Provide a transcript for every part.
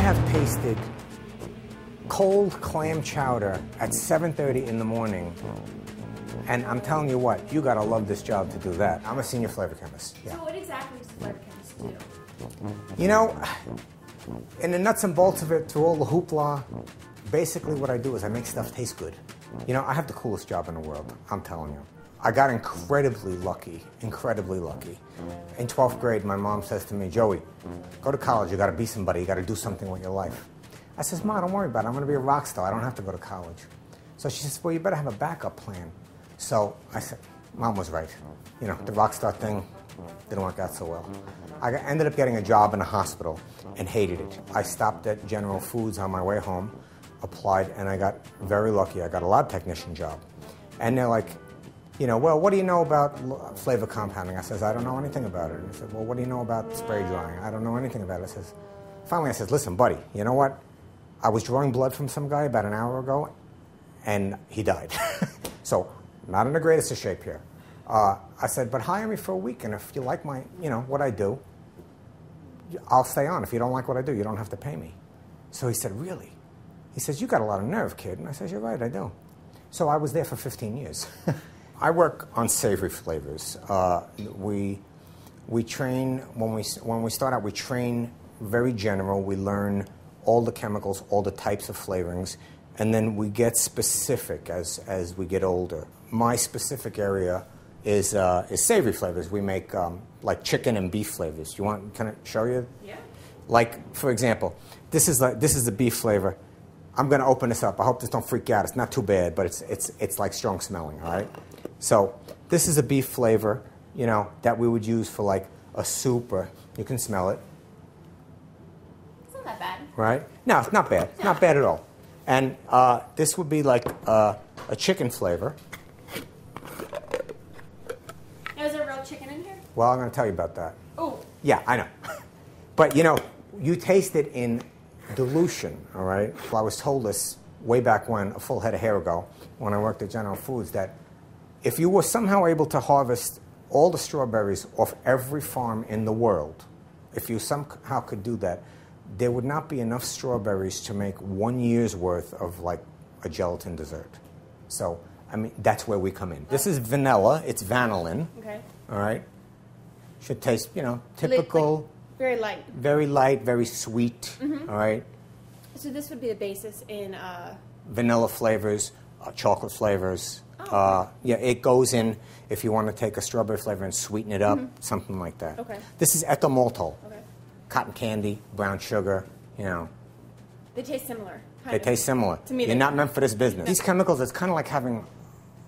have tasted cold clam chowder at 7:30 in the morning, and I'm telling you what, you gotta love this job to do that. I'm a senior flavor chemist. Yeah. So what exactly does flavor chemist do? You know, in the nuts and bolts of it, through all the hoopla, basically what I do is I make stuff taste good. You know, I have the coolest job in the world, I'm telling you. I got incredibly lucky. In 12th grade, my mom says to me, Joey, go to college, you gotta be somebody, you gotta do something with your life. I says, Ma, don't worry about it, I'm gonna be a rock star, I don't have to go to college. So she says, well, you better have a backup plan. So I said, Mom was right. You know, the rock star thing didn't work out so well. I ended up getting a job in a hospital and hated it. I stopped at General Foods on my way home, applied, and I got very lucky. I got a lab technician job. And they're like, you know, well, what do you know about flavor compounding? I says, I don't know anything about it. And they said, well, what do you know about spray drying? I don't know anything about it. Finally I says, listen, buddy, you know what? I was drawing blood from some guy about an hour ago, and he died. So, not in the greatest of shape here. I said, but hire me for a week, and if you like my, you know, what I do, I'll stay on. If you don't like what I do, you don't have to pay me. So he said, really? He says, you got a lot of nerve, kid. And I says, you're right, I do. So I was there for 15 years. I work on savory flavors. We train, when we start out, we train very general. We learn all the chemicals, all the types of flavorings, and then we get specific as we get older. My specific area is savory flavors. We make like chicken and beef flavors. Can I show you? Yeah. Like, for example, this is the beef flavor. I'm going to open this up. I hope this don't freak you out. It's not too bad, but it's like strong smelling, all right? So this is a beef flavor, you know, that we would use for like a soup, or you can smell it. It's not that bad. Right? No, it's not bad. It's not bad at all. And this would be like a chicken flavor. Now, is there real chicken in here? Well, I'm going to tell you about that. Oh. Yeah, I know. But, you know, you taste it in dilution, all right? Well, I was told this way back when, a full head of hair ago, when I worked at General Foods, that if you were somehow able to harvest all the strawberries off every farm in the world, if you somehow could do that, there would not be enough strawberries to make 1 year's worth of, like, a gelatin dessert. So, I mean, that's where we come in. This is vanilla. It's vanillin. Okay. All right? Should taste, you know, typical. Like very light. Very light, very sweet. Mm-hmm. All right? So this would be the basis in... Vanilla flavors, chocolate flavors. Oh. Yeah, it goes in if you want to take a strawberry flavor and sweeten it up, something like that. Okay. This is ethyl maltol. Okay. Cotton candy, brown sugar, you know. They taste similar. They taste similar. To me, you're not meant for this business. These chemicals, it's kind of like having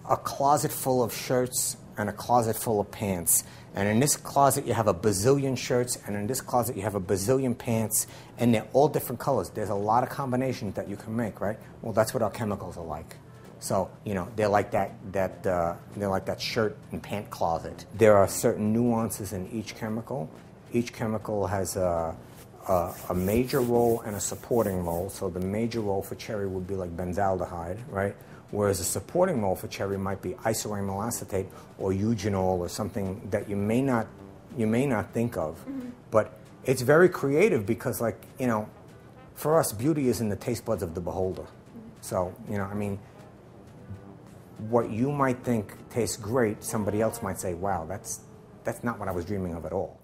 a closet full of shirts and a closet full of pants. And in this closet, you have a bazillion shirts, and in this closet, you have a bazillion pants, and they're all different colors. There's a lot of combinations that you can make, right? Well, that's what our chemicals are like. So, you know, they're like they're like that shirt and pant closet. There are certain nuances in each chemical. Each chemical has a major role and a supporting role. So the major role for cherry would be like benzaldehyde, right? Whereas a supporting role for cherry might be isoamyl acetate or eugenol or something that you may not think of. Mm-hmm. But it's very creative because, like, you know, for us, beauty is in the taste buds of the beholder. Mm-hmm. So, you know, I mean, what you might think tastes great, somebody else might say, wow, that's not what I was dreaming of at all.